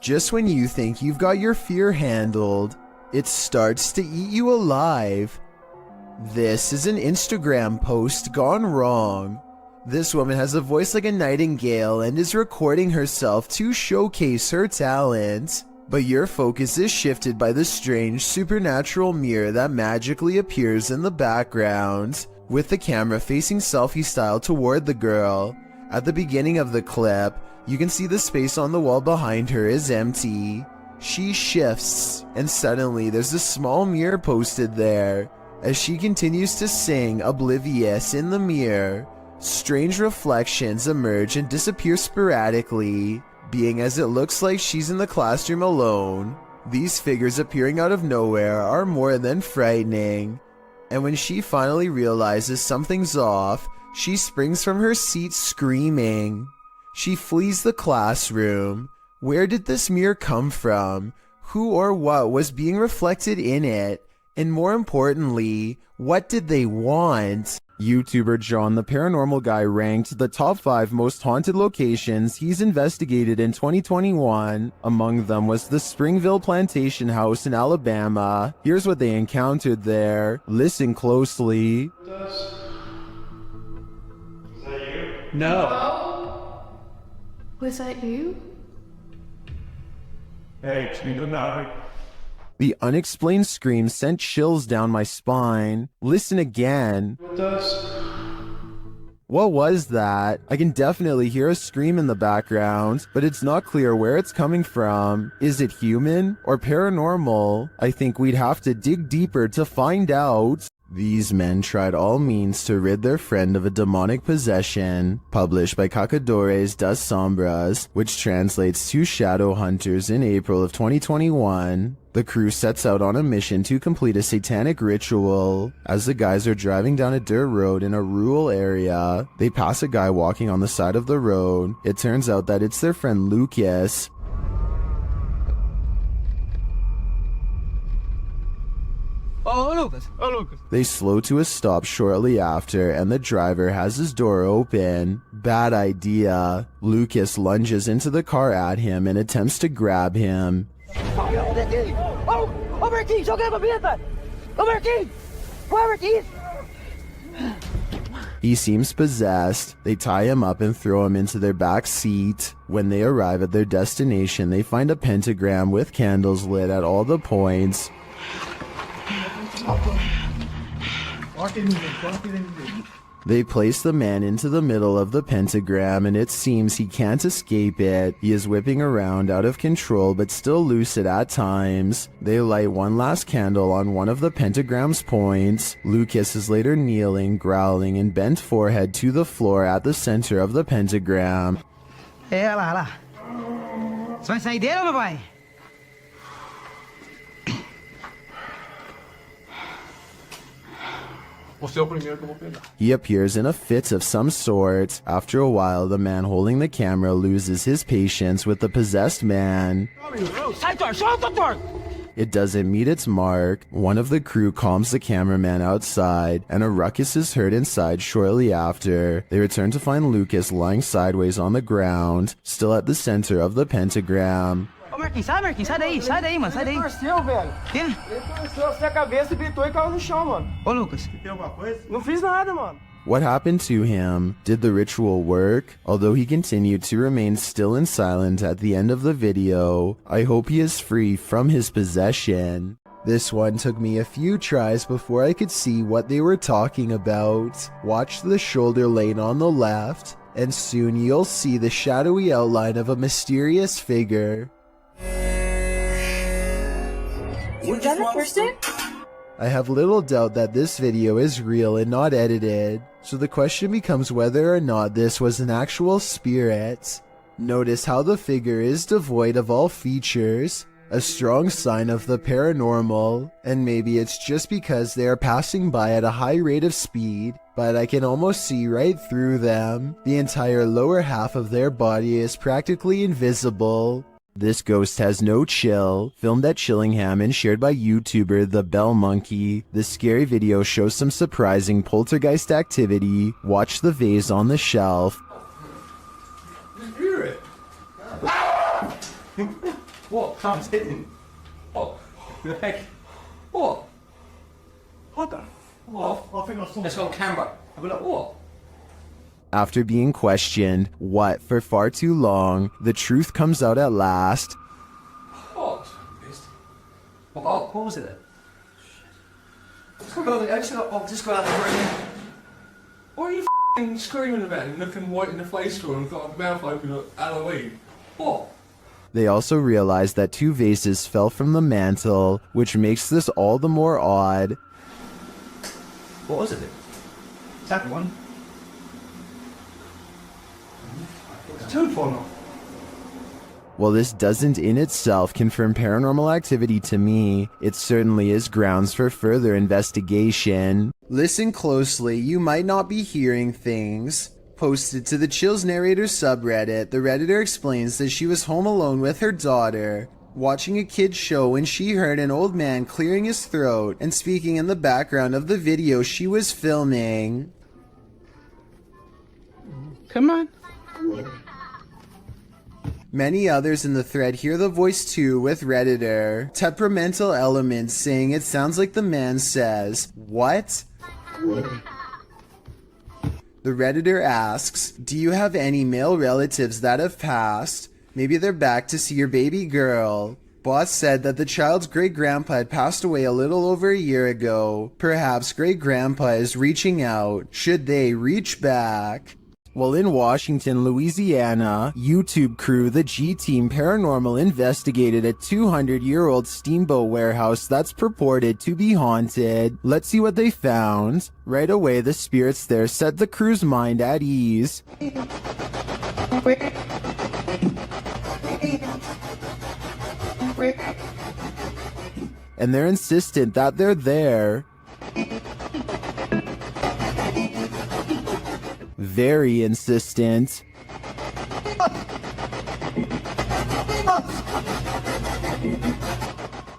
Just when you think you've got your fear handled, it starts to eat you alive. This is an Instagram post gone wrong. This woman has a voice like a nightingale and is recording herself to showcase her talent. But your focus is shifted by the strange supernatural mirror that magically appears in the background, with the camera facing selfie style toward the girl. At the beginning of the clip, you can see the space on the wall behind her is empty. She shifts, and suddenly there's a small mirror posted there. As she continues to sing, oblivious in the mirror, strange reflections emerge and disappear sporadically, being as it looks like she's in the classroom alone. These figures appearing out of nowhere are more than frightening, and when she finally realizes something's off, she springs from her seat screaming. She flees the classroom. Where did this mirror come from? Who or what was being reflected in it? And more importantly, what did they want? YouTuber John the Paranormal Guy ranked the top 5 most haunted locations he's investigated in 2021. Among them was the Springville Plantation House in Alabama. Here's what they encountered there. Listen closely. Was that you? No. Was that you? Hey, no. The unexplained scream sent chills down my spine. Listen again. With us? What was that? I can definitely hear a scream in the background, but it's not clear where it's coming from. Is it human or paranormal? I think we'd have to dig deeper to find out. These men tried all means to rid their friend of a demonic possession, published by Cacadores das Sombras, which translates to Shadow Hunters in April of 2021. The crew sets out on a mission to complete a satanic ritual. As the guys are driving down a dirt road in a rural area, they pass a guy walking on the side of the road. It turns out that it's their friend Lucas. Oh, Lucas. They slow to a stop shortly after, and the driver has his door open. Bad idea. Lucas lunges into the car at him and attempts to grab him. He seems possessed. They tie him up and throw him into their back seat. When they arrive at their destination, they find a pentagram with candles lit at all the points. They place the man into the middle of the pentagram, and it seems he can't escape it. He is whipping around out of control but still lucid at times. They light one last candle on one of the pentagram's points. Lucas is later kneeling, growling, and bent forehead to the floor at the center of the pentagram. Olha lá. Você vai sair dele ou não vai? He appears in a fit of some sort. After a while, the man holding the camera loses his patience with the possessed man. It doesn't meet its mark. One of the crew calms the cameraman outside, and a ruckus is heard inside shortly after. They return to find Lucas lying sideways on the ground, still at the center of the pentagram. Marquinhos, sai daí, mano, sai daí. Ele torceu, velho. Quê? Ele torceu assim a cabeça, gritou e caiu no chão, mano. Ô, Lucas. Tem alguma coisa? Não fiz nada, mano. What happened to him? Did the ritual work? Although he continued to remain still and silent at the end of the video, I hope he is free from his possession. This one took me a few tries before I could see what they were talking about. Watch the shoulder lane on the left, and soon you'll see the shadowy outline of a mysterious figure. You've done it first time? I have little doubt that this video is real and not edited, so the question becomes whether or not this was an actual spirit. Notice how the figure is devoid of all features, a strong sign of the paranormal, and maybe it's just because they are passing by at a high rate of speed, but I can almost see right through them. The entire lower half of their body is practically invisible. This ghost has no chill, filmed at Chillingham and shared by YouTuber The Bell Monkey. This scary video shows some surprising poltergeist activity. Watch the vase on the shelf. You hear it? What? Someone's hitting. What? The heck? What? What the? What? I think I saw. Let's go on camera. I'll be like, what? After being questioned, what, for far too long, the truth comes out at last. What? What was it then? Just go out the room. What are you f***ing screaming about and looking white in the face for and got a mouth open like Halloween? What? They also realized that 2 vases fell from the mantle, which makes this all the more odd. What was it? That one. It's 2 falling off. While this doesn't in itself confirm paranormal activity to me, it certainly is grounds for further investigation. Listen closely, you might not be hearing things. Posted to the Chills Narrator subreddit, the Redditor explains that she was home alone with her daughter, watching a kid's show when she heard an old man clearing his throat and speaking in the background of the video she was filming. Come on. Many others in the thread hear the voice too, with Redditor temperamental elements saying it sounds like the man says, "What?" The Redditor asks, "Do you have any male relatives that have passed? Maybe they're back to see your baby girl." Boss said that the child's great-grandpa had passed away a little over a year ago. Perhaps great-grandpa is reaching out. Should they reach back? While in Washington, Louisiana, YouTube crew The G-Team Paranormal investigated a 200-year-old steamboat warehouse that's purported to be haunted. Let's see what they found. Right away, the spirits there set the crew's mind at ease. And they're insistent that they're there. Very insistent.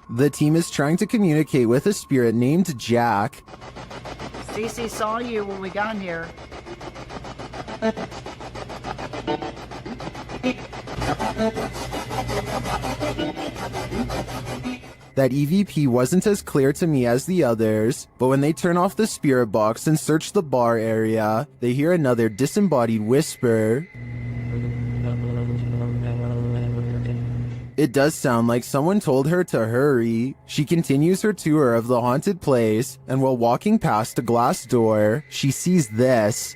The team is trying to communicate with a spirit named Jack. Cece saw you when we got here. That EVP wasn't as clear to me as the others, but when they turn off the spirit box and search the bar area, they hear another disembodied whisper. It does sound like someone told her to hurry. She continues her tour of the haunted place, and while walking past a glass door, she sees this.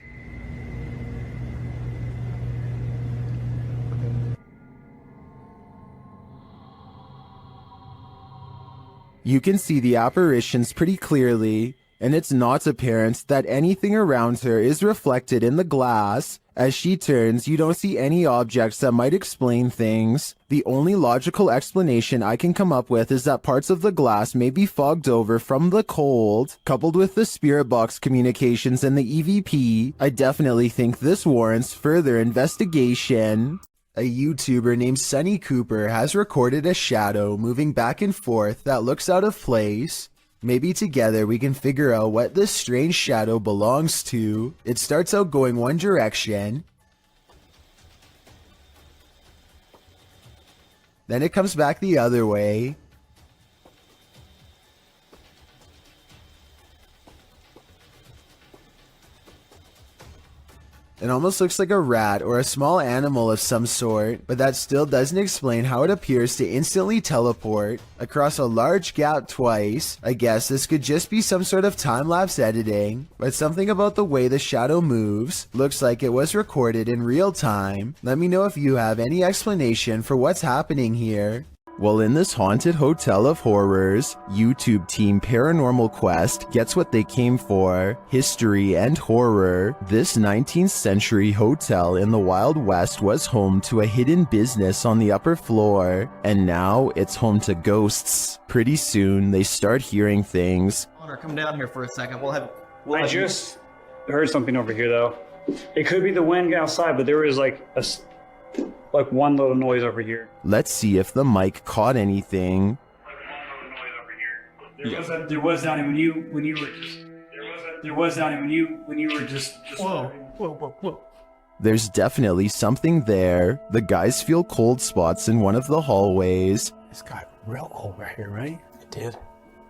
You can see the apparitions pretty clearly, and it's not apparent that anything around her is reflected in the glass. As she turns, you don't see any objects that might explain things. The only logical explanation I can come up with is that parts of the glass may be fogged over from the cold. Coupled with the spirit box communications and the EVP, I definitely think this warrants further investigation. A YouTuber named Sunny Cooper has recorded a shadow moving back and forth that looks out of place. Maybe together we can figure out what this strange shadow belongs to. It starts out going one direction, then it comes back the other way. It almost looks like a rat or a small animal of some sort, but that still doesn't explain how it appears to instantly teleport across a large gap twice. I guess this could just be some sort of time-lapse editing, but something about the way the shadow moves looks like it was recorded in real time. Let me know if you have any explanation for what's happening here. Well, in this haunted hotel of horrors, YouTube team Paranormal Quest gets what they came for: history and horror. This 19th century hotel in the Wild West was home to a hidden business on the upper floor, and now it's home to ghosts. Pretty soon, they start hearing things. Connor, come down here for a second. I just heard something over here, though. It could be the wind outside, but there was like one little noise over here. Let's see if the mic caught anything. There was down when you were just. There was down when you were just. Whoa. There's definitely something there. The guys feel cold spots in one of the hallways. It's got real cold right here, right? It did.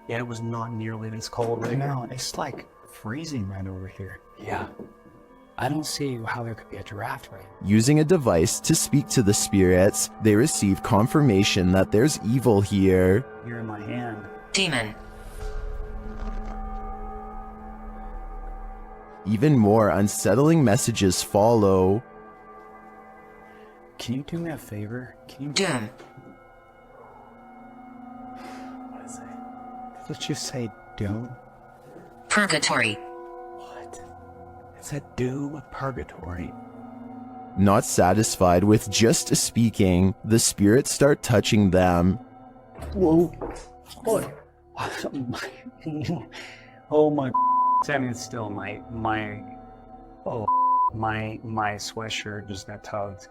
Yeah, it was not nearly this cold right now. It's like freezing right over here. Yeah. I don't see how there could be a draft right now. Using a device to speak to the spirits, they receive confirmation that there's evil here. You're in my hand. Demon. Even more unsettling messages follow. Can you do me a favor? Can you... Doom. What is it? Let's just say doom. Purgatory. What? It's a doom purgatory. Not satisfied with just speaking, the spirits start touching them. Whoa. Oh my. Standing still, my sweatshirt just got tugged.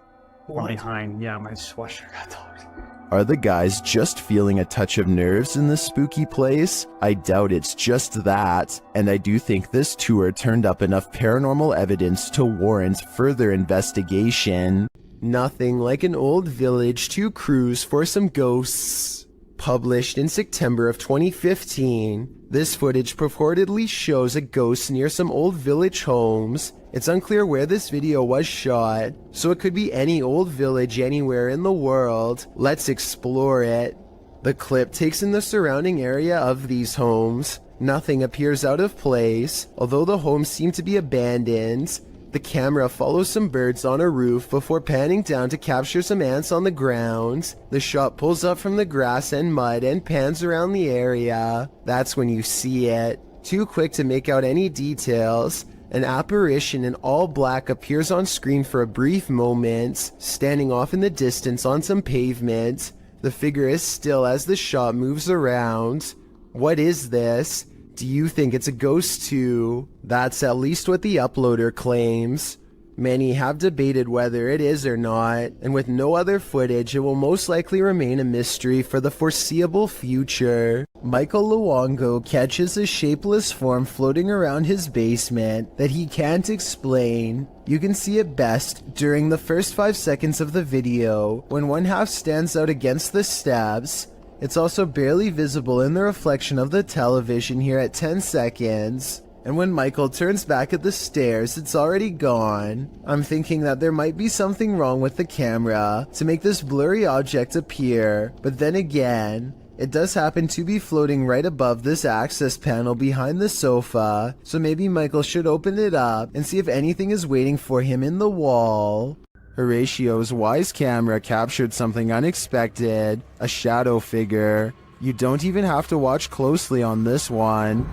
From behind, yeah, my sweatshirt got tugged. Are the guys just feeling a touch of nerves in this spooky place? I doubt it's just that, and I do think this tour turned up enough paranormal evidence to warrant further investigation. Nothing like an old village to cruise for some ghosts. Published in September of 2015, this footage purportedly shows a ghost near some old village homes. It's unclear where this video was shot, so it could be any old village anywhere in the world. Let's explore it. The clip takes in the surrounding area of these homes. Nothing appears out of place, although the homes seem to be abandoned. The camera follows some birds on a roof before panning down to capture some ants on the ground. The shot pulls up from the grass and mud and pans around the area. That's when you see it. Too quick to make out any details. An apparition in all black appears on screen for a brief moment, standing off in the distance on some pavement. The figure is still as the shot moves around. What is this? Do you think it's a ghost too? That's at least what the uploader claims. Many have debated whether it is or not, and with no other footage, it will most likely remain a mystery for the foreseeable future. Michael Luongo catches a shapeless form floating around his basement that he can't explain. You can see it best during the first 5 seconds of the video, when one half stands out against the steps. It's also barely visible in the reflection of the television here at 10 seconds. And when Michael turns back at the stairs, it's already gone. I'm thinking that there might be something wrong with the camera to make this blurry object appear, but then again, it does happen to be floating right above this access panel behind the sofa, so maybe Michael should open it up and see if anything is waiting for him in the wall. Horatio's wise camera captured something unexpected, a shadow figure. You don't even have to watch closely on this one.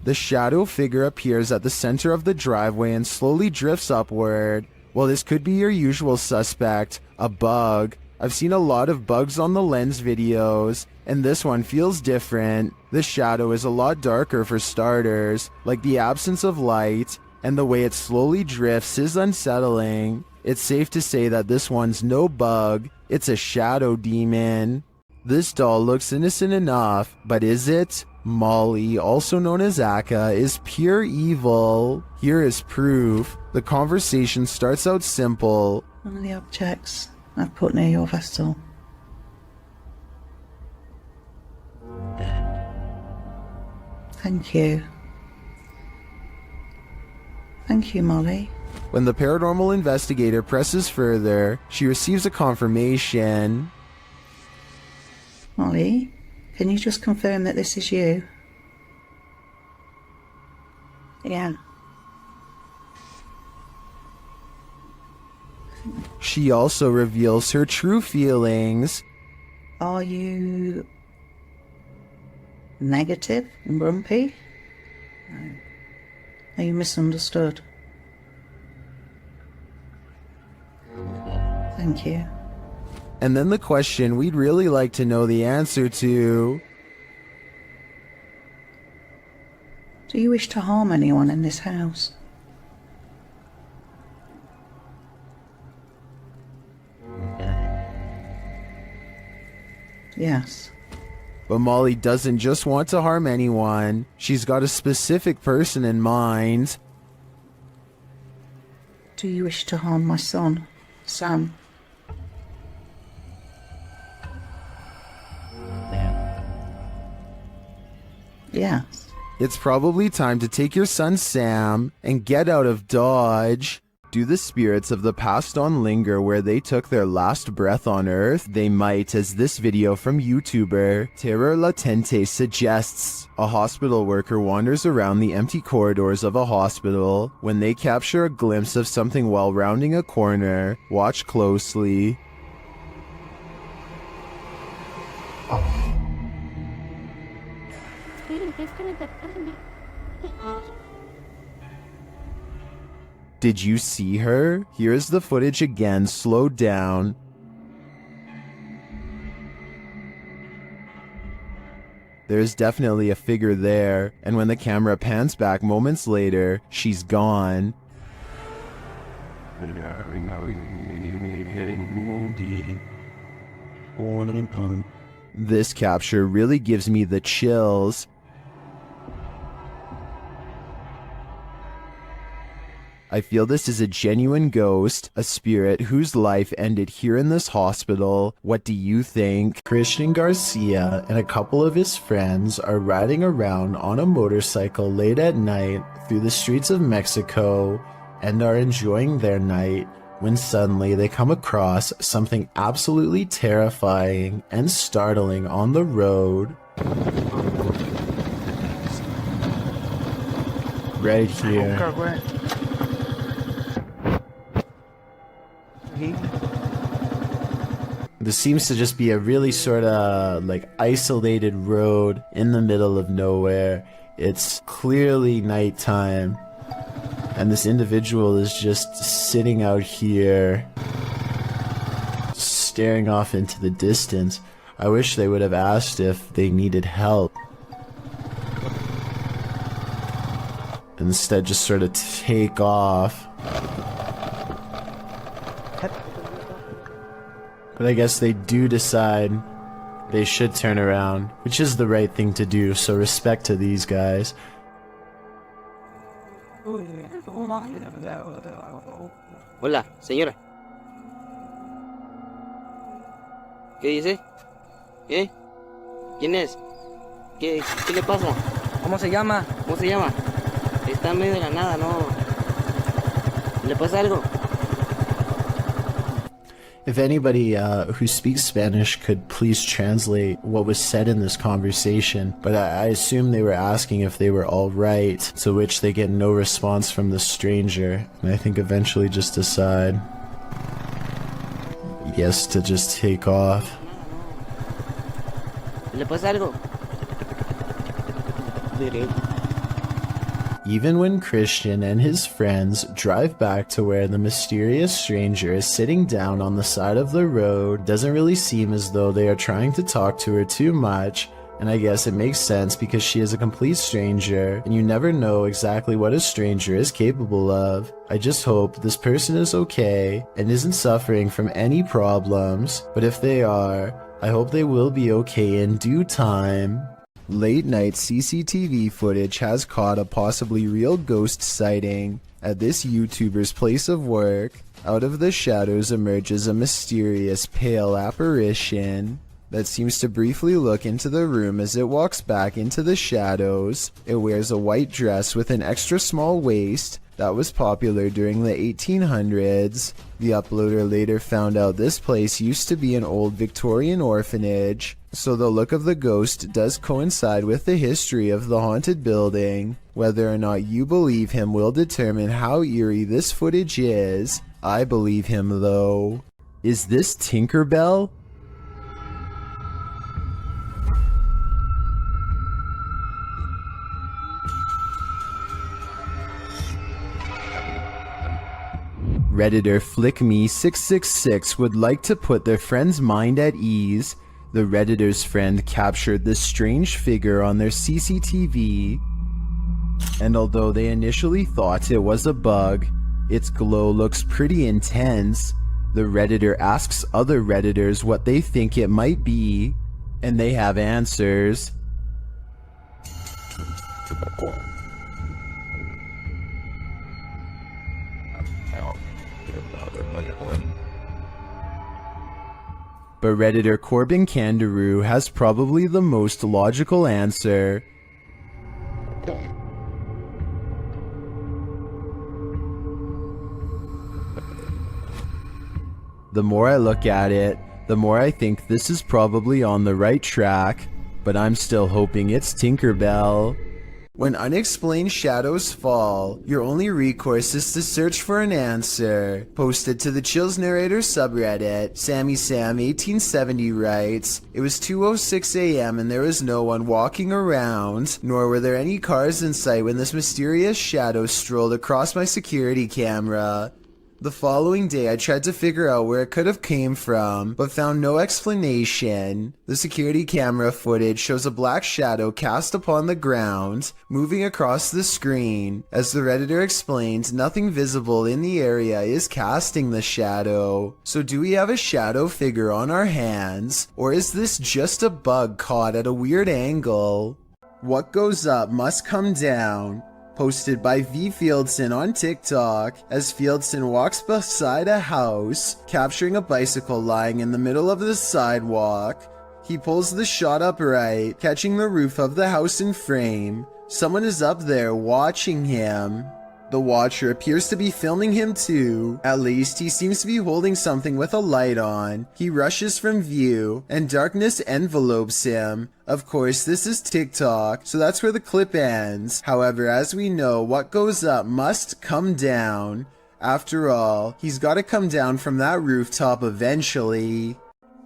The shadow figure appears at the center of the driveway and slowly drifts upward. Well, this could be your usual suspect, a bug. I've seen a lot of bugs on the Lens videos, and this one feels different. The shadow is a lot darker for starters, like the absence of light, and the way it slowly drifts is unsettling. It's safe to say that this one's no bug, it's a shadow demon. This doll looks innocent enough, but is it? Molly, also known as Akka, is pure evil. Here is proof. The conversation starts out simple. One of the objects I've put near your vessel. Thank you. Thank you, Molly. When the paranormal investigator presses further, she receives a confirmation. Molly, can you just confirm that this is you? Yeah. She also reveals her true feelings. Are you negative and grumpy? No. Are you misunderstood? Thank you. And then the question we'd really like to know the answer to. Do you wish to harm anyone in this house? Yes. But Molly doesn't just want to harm anyone. She's got a specific person in mind. Do you wish to harm my son, Sam? Yes. It's probably time to take your son Sam and get out of Dodge. Do the spirits of the past on linger where they took their last breath on Earth? They might, as this video from YouTuber Terror Latente suggests. A hospital worker wanders around the empty corridors of a hospital when they capture a glimpse of something while rounding a corner. Watch closely. Did you see her? Here's the footage again, slowed down. There's definitely a figure there, and when the camera pans back moments later, she's gone. This capture really gives me the chills. I feel this is a genuine ghost, a spirit whose life ended here in this hospital. What do you think? Christian Garcia and a couple of his friends are riding around on a motorcycle late at night through the streets of Mexico and are enjoying their night when suddenly they come across something absolutely terrifying and startling on the road. Right here. This seems to just be a really sort of like isolated road in the middle of nowhere. It's clearly nighttime, and this individual is just sitting out here, staring off into the distance. I wish they would have asked if they needed help. Instead, just sort of take off. But I guess they do decide they should turn around, which is the right thing to do, so respect to these guys. Hola, señora. ¿Qué dice? ¿Qué? ¿Quién es? ¿Qué le pasa? ¿Cómo se llama? ¿Cómo se llama? Está en medio de la nada, ¿no? ¿Le pasa algo? If anybody who speaks Spanish could please translate what was said in this conversation, but I assume they were asking if they were all right, to which they get no response from the stranger, and I think eventually just decide, yes, to just take off. ¿Le pasa algo? Even when Christian and his friends drive back to where the mysterious stranger is sitting down on the side of the road, it doesn't really seem as though they are trying to talk to her too much, and I guess it makes sense because she is a complete stranger, and you never know exactly what a stranger is capable of. I just hope this person is okay and isn't suffering from any problems, but if they are, I hope they will be okay in due time. Late night CCTV footage has caught a possibly real ghost sighting at this YouTuber's place of work. Out of the shadows emerges a mysterious pale apparition that seems to briefly look into the room as it walks back into the shadows. It wears a white dress with an extra small waist that was popular during the 1800s. The uploader later found out this place used to be an old Victorian orphanage, so the look of the ghost does coincide with the history of the haunted building. Whether or not you believe him will determine how eerie this footage is. I believe him though. Is this Tinkerbell? Redditor FlickMe666 would like to put their friend's mind at ease. The Redditor's friend captured this strange figure on their CCTV, and although they initially thought it was a bug, its glow looks pretty intense. The Redditor asks other Redditors what they think it might be. And they have answers. But Redditor Corbin Kangaroo has probably the most logical answer. The more I look at it, the more I think this is probably on the right track, but I'm still hoping it's Tinkerbell. When unexplained shadows fall, your only recourse is to search for an answer. Posted to the Chills Narrator subreddit, Sammy Sam 1870 writes, "It was 2:06 a.m. and there was no one walking around, nor were there any cars in sight when this mysterious shadow strolled across my security camera. The following day I tried to figure out where it could have came from, but found no explanation. The security camera footage shows a black shadow cast upon the ground, moving across the screen. As the Redditor explained, nothing visible in the area is casting the shadow. So do we have a shadow figure on our hands, or is this just a bug caught at a weird angle? What goes up must come down." Posted by V. Fieldson on TikTok, as Fieldson walks beside a house, capturing a bicycle lying in the middle of the sidewalk. He pulls the shot upright, catching the roof of the house in frame. Someone is up there watching him. The watcher appears to be filming him too. At least he seems to be holding something with a light on. He rushes from view, and darkness envelopes him. Of course, this is TikTok, so that's where the clip ends. However, as we know, what goes up must come down. After all, he's gotta come down from that rooftop eventually.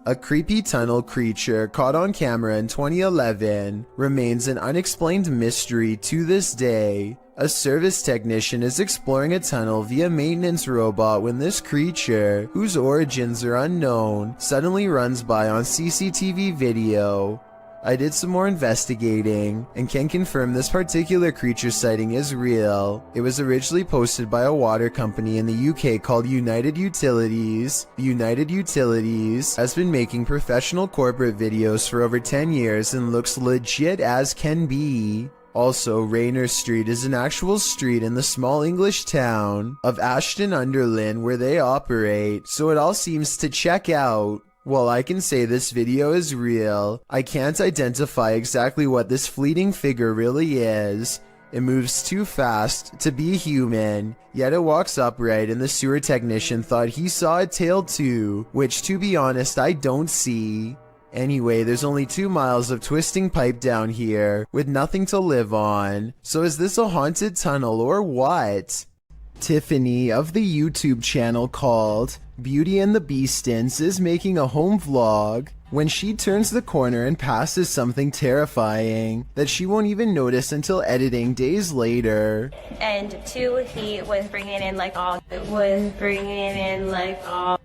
A creepy tunnel creature caught on camera in 2011 remains an unexplained mystery to this day. A service technician is exploring a tunnel via maintenance robot when this creature, whose origins are unknown, suddenly runs by on CCTV video. I did some more investigating and can confirm this particular creature sighting is real. It was originally posted by a water company in the UK called United Utilities. United Utilities has been making professional corporate videos for over 10 years and looks legit as can be. Also, Rayner Street is an actual street in the small English town of Ashton-under-Lyne where they operate, so it all seems to check out. While I can say this video is real, I can't identify exactly what this fleeting figure really is. It moves too fast to be human, yet it walks upright, and the sewer technician thought he saw a tail too, which to be honest I don't see. Anyway, there's only 2 miles of twisting pipe down here, with nothing to live on. So is this a haunted tunnel or what? Tiffany of the YouTube channel called Beauty and the Beastins is making a home vlog when she turns the corner and passes something terrifying that she won't even notice until editing days later. And 2, he was bringing in like all.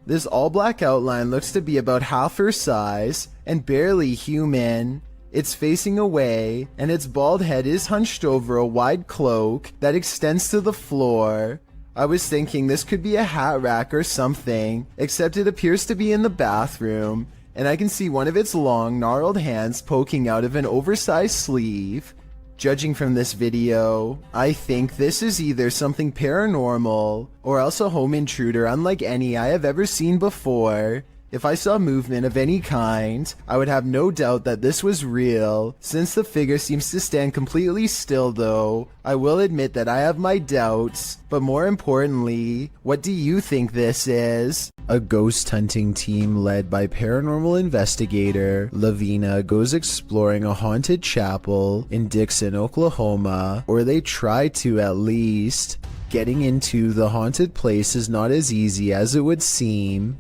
This all black outline looks to be about half her size and barely human. It's facing away, and its bald head is hunched over a wide cloak that extends to the floor. I was thinking this could be a hat rack or something, except it appears to be in the bathroom, and I can see one of its long, gnarled hands poking out of an oversized sleeve. Judging from this video, I think this is either something paranormal, or else a home intruder unlike any I have ever seen before. If I saw movement of any kind, I would have no doubt that this was real. Since the figure seems to stand completely still though, I will admit that I have my doubts. But more importantly, what do you think this is? A ghost hunting team led by paranormal investigator Lavina goes exploring a haunted chapel in Dixon, Oklahoma, or they try to at least. Getting into the haunted place is not as easy as it would seem.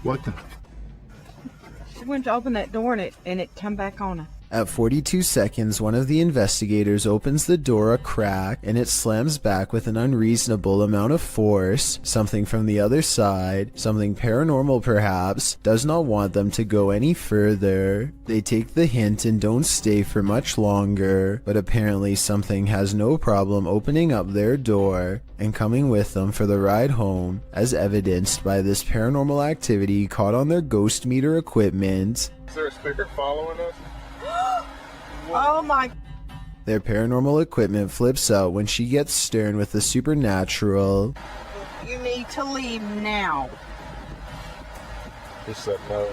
What the? She went to open that door and it come back on her. At 42 seconds, one of the investigators opens the door a crack and it slams back with an unreasonable amount of force. Something from the other side, something paranormal perhaps, does not want them to go any further. They take the hint and don't stay for much longer, but apparently something has no problem opening up their door and coming with them for the ride home, as evidenced by this paranormal activity caught on their ghost meter equipment. Is there a speaker following us? Oh my. Their paranormal equipment flips out when she gets stern with the supernatural. You need to leave now. He said no.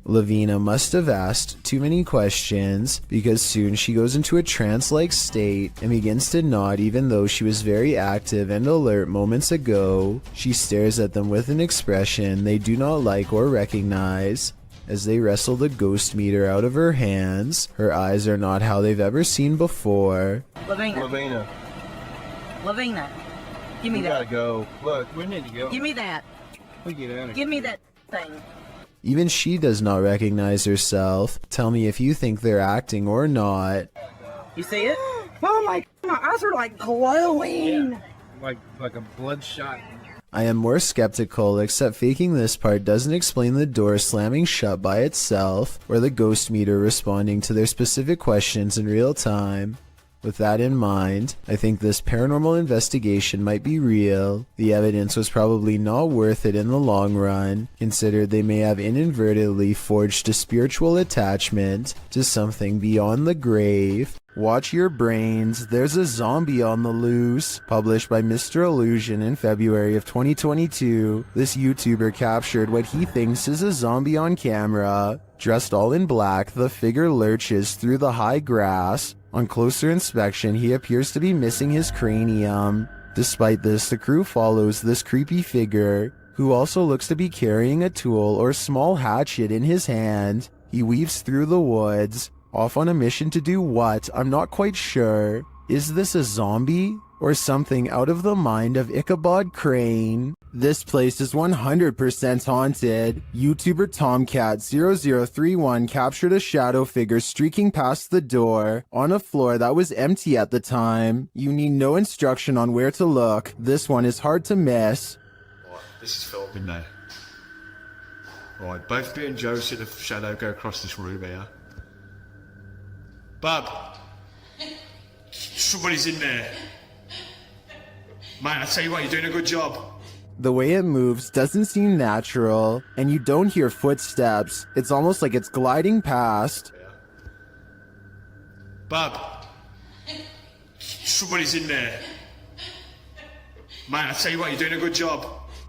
Lavina must have asked too many questions, because soon she goes into a trance-like state and begins to nod even though she was very active and alert moments ago. She stares at them with an expression they do not like or recognize. As they wrestle the ghost meter out of her hands, her eyes are not how they've ever seen before. Lavina. Lavina. Give me We that. gotta go. Look, we need to go. Give me that. We get out of Give me that thing. Even she does not recognize herself. Tell me if you think they're acting or not. You see it? Oh my eyes are like glowing. like a bloodshot. I am more skeptical, except faking this part doesn't explain the door slamming shut by itself, or the ghost meter responding to their specific questions in real time. With that in mind, I think this paranormal investigation might be real. The evidence was probably not worth it in the long run, considered they may have inadvertently forged a spiritual attachment to something beyond the grave. Watch your brains, there's a zombie on the loose. Published by Mr. Illusion in February of 2022, this YouTuber captured what he thinks is a zombie on camera. Dressed all in black, the figure lurches through the high grass. On closer inspection, he appears to be missing his cranium. Despite this, the crew follows this creepy figure, who also looks to be carrying a tool or small hatchet in his hand. He weaves through the woods, off on a mission to do what? I'm not quite sure. Is this a zombie? Or something out of the mind of Ichabod Crane? This place is 100% haunted. YouTuber Tomcat0031 captured a shadow figure streaking past the door on a floor that was empty at the time. You need no instruction on where to look. This one is hard to miss. Right, this is filmed in there. Right, both me and Joe see the shadow go across this room here. Bub! Somebody's in there. Man, I tell you what, you're doing a good job. The way it moves doesn't seem natural, and you don't hear footsteps. It's almost like it's gliding past. Bub! Somebody's in there. Man, I tell you what, you're doing a good job.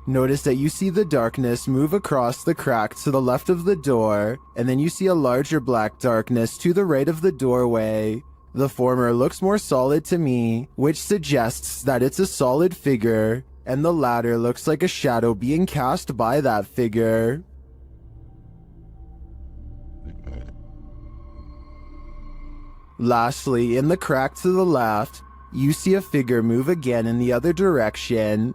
Notice that you see the darkness move across the crack to the left of the door, and then you see a larger black darkness to the right of the doorway. The former looks more solid to me, which suggests that it's a solid figure, and the latter looks like a shadow being cast by that figure. Lastly, in the crack to the left, you see a figure move again in the other direction.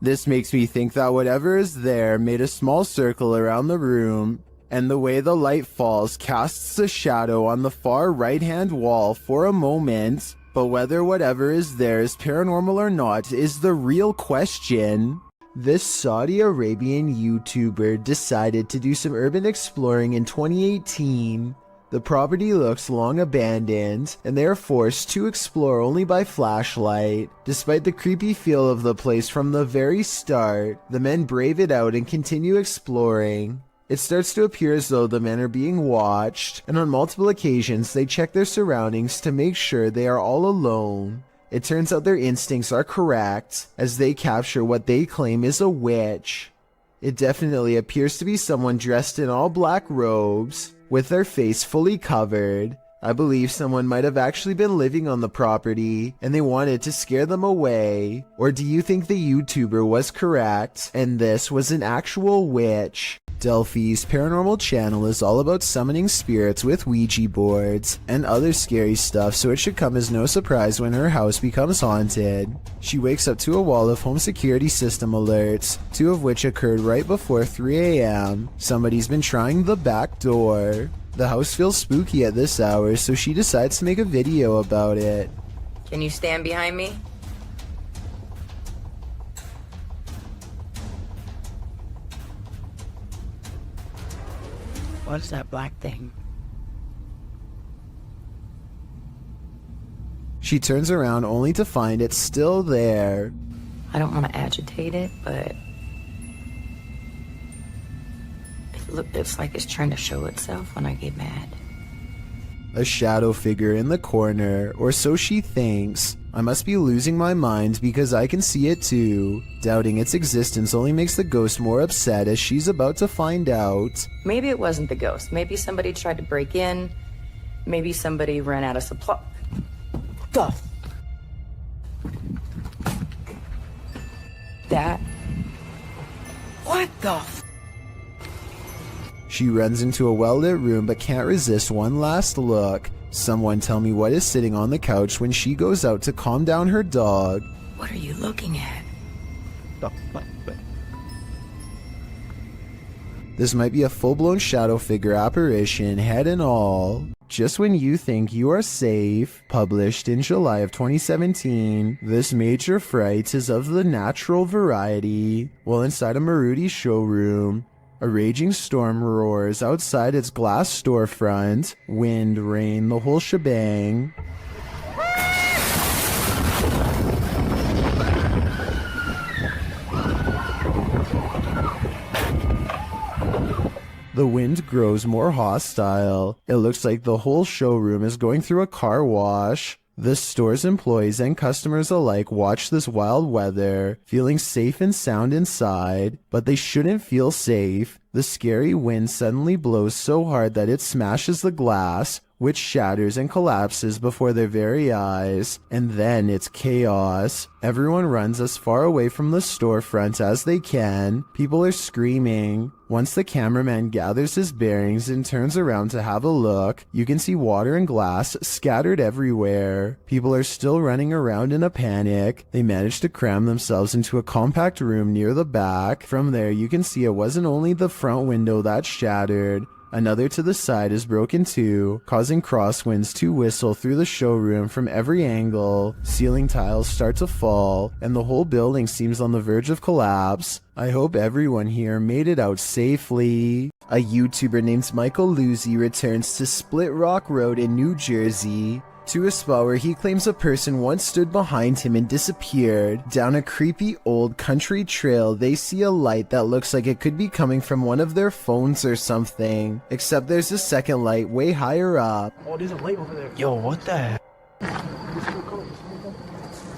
This makes me think that whatever is there made a small circle around the room, and the way the light falls casts a shadow on the far right-hand wall for a moment. But whether whatever is there is paranormal or not is the real question. This Saudi Arabian YouTuber decided to do some urban exploring in 2018. The property looks long abandoned, and they are forced to explore only by flashlight. Despite the creepy feel of the place from the very start, the men brave it out and continue exploring. It starts to appear as though the men are being watched, and on multiple occasions they check their surroundings to make sure they are all alone. It turns out their instincts are correct, as they capture what they claim is a witch. It definitely appears to be someone dressed in all black robes, with their face fully covered. I believe someone might have actually been living on the property, and they wanted to scare them away. Or do you think the YouTuber was correct, and this was an actual witch? Delphi's paranormal channel is all about summoning spirits with Ouija boards and other scary stuff, so it should come as no surprise when her house becomes haunted. She wakes up to a wall of home security system alerts, 2 of which occurred right before 3 a.m. Somebody's been trying the back door. The house feels spooky at this hour, so she decides to make a video about it. Can you stand behind me? What's that black thing? She turns around only to find it's still there. I don't want to agitate it, but it's like it's trying to show itself when I get mad. A shadow figure in the corner, or so she thinks. I must be losing my mind because I can see it too. Doubting its existence only makes the ghost more upset as she's about to find out. Maybe it wasn't the ghost. Maybe somebody tried to break in. Maybe somebody ran out of supply. That. What the She runs into a well-lit room but can't resist one last look. Someone tell me what is sitting on the couch when she goes out to calm down her dog. What are you looking at? This might be a full-blown shadow figure apparition, head and all. Just when you think you are safe, published in July of 2017, this major fright is of the natural variety. While inside a Maruti showroom, a raging storm roars outside its glass storefront. Wind, rain, the whole shebang. The wind grows more hostile. It looks like the whole showroom is going through a car wash. The store's employees and customers alike watch this wild weather, feeling safe and sound inside, but they shouldn't feel safe. The scary wind suddenly blows so hard that it smashes the glass, which shatters and collapses before their very eyes, and then it's chaos. Everyone runs as far away from the storefront as they can. People are screaming. Once the cameraman gathers his bearings and turns around to have a look, you can see water and glass scattered everywhere. People are still running around in a panic. They manage to cram themselves into a compact room near the back. From there, you can see it wasn't only the front window that shattered. Another to the side is broken too, causing crosswinds to whistle through the showroom from every angle. Ceiling tiles start to fall, and the whole building seems on the verge of collapse. I hope everyone here made it out safely. A YouTuber named Michael Luzzi returns to Split Rock Road in New Jersey, to a spot where he claims a person once stood behind him and disappeared. Down a creepy old country trail, they see a light that looks like it could be coming from one of their phones or something. Except there's a second light way higher up. Oh, there's a light over there. Yo, what the heck?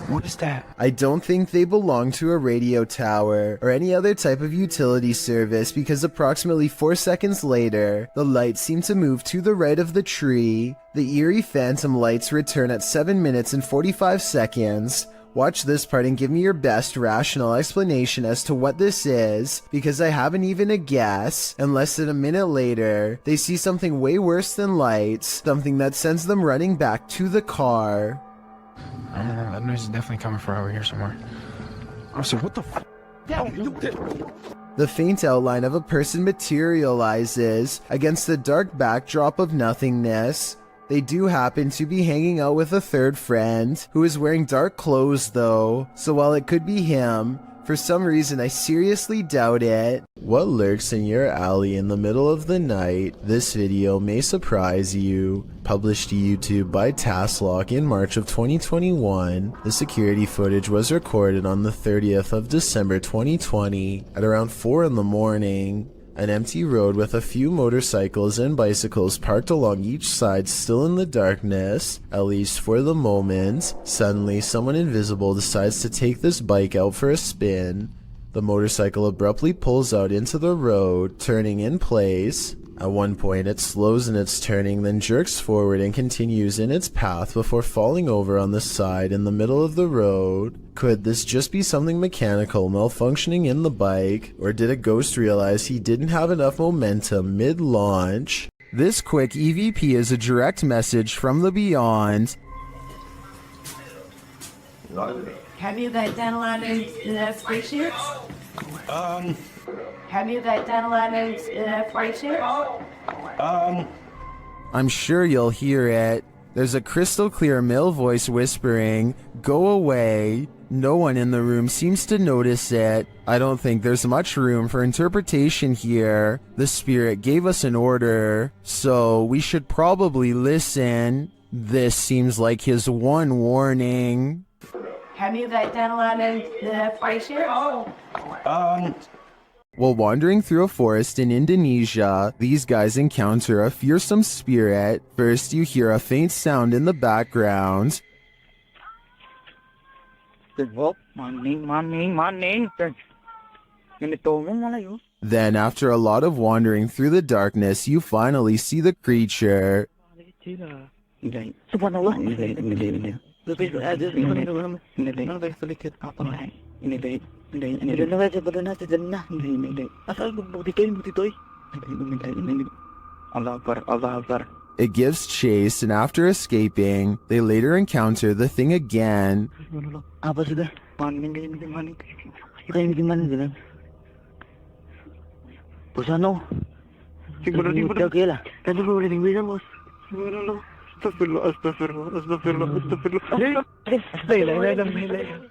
What is that? I don't think they belong to a radio tower or any other type of utility service, because approximately 4 seconds later, the lights seem to move to the right of the tree. The eerie phantom lights return at 7 minutes and 45 seconds. Watch this part and give me your best rational explanation as to what this is, because I haven't even a guess. And less than a minute later, they see something way worse than lights, something that sends them running back to the car. I don't know, that noise is definitely coming from over here somewhere. Oh, so what the f***? The faint outline of a person materializes against the dark backdrop of nothingness. They do happen to be hanging out with a third friend, who is wearing dark clothes though, so while it could be him, for some reason I seriously doubt it. What lurks in your alley in the middle of the night? This video may surprise you. Published to YouTube by Tasklock in March of 2021, the security footage was recorded on the 30th of December 2020 at around 4 in the morning. An empty road with a few motorcycles and bicycles parked along each side, still in the darkness, at least for the moment. Suddenly, someone invisible decides to take this bike out for a spin. The motorcycle abruptly pulls out into the road, turning in place. At one point, it slows in its turning, then jerks forward and continues in its path before falling over on the side in the middle of the road. Could this just be something mechanical malfunctioning in the bike, or did a ghost realize he didn't have enough momentum mid-launch? This quick EVP is a direct message from the beyond. Have you guys done a lot of spaceships? Have you guys done a lot of spaceships? I'm sure you'll hear it. There's a crystal clear male voice whispering, "Go away." No one in the room seems to notice it. I don't think there's much room for interpretation here. The spirit gave us an order, so we should probably listen. This seems like his one warning. Have you guys done a lot of spaceships? While wandering through a forest in Indonesia, these guys encounter a fearsome spirit. First, you hear a faint sound in the background. Then, after a lot of wandering through the darkness, you finally see the creature. It gives chase, and after escaping, they later encounter the thing again.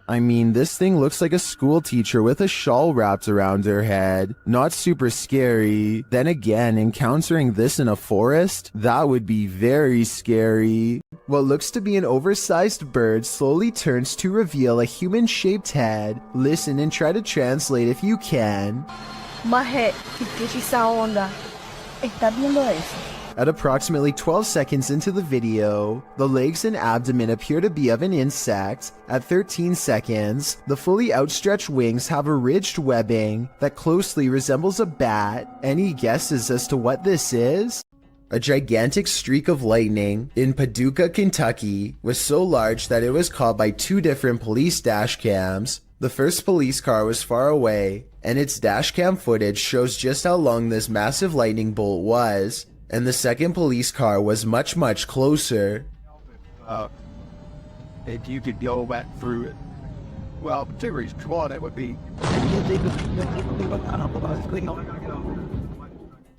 I mean, this thing looks like a school teacher with a shawl wrapped around her head. Not super scary. Then again, encountering this in a forest? That would be very scary. What looks to be an oversized bird slowly turns to reveal a human-shaped head. Listen and try to translate if you can. Mahe, ikikisa onda. ¿Estás viendo eso? At approximately 12 seconds into the video, the legs and abdomen appear to be of an insect. At 13 seconds, the fully outstretched wings have a ridged webbing that closely resembles a bat. Any guesses as to what this is? A gigantic streak of lightning in Paducah, Kentucky was so large that it was caught by 2 different police dash cams. The first police car was far away, and its dash cam footage shows just how long this massive lightning bolt was. And the second police car was much, much closer. If you could go back through it, well, 2 reasons. One, it would be...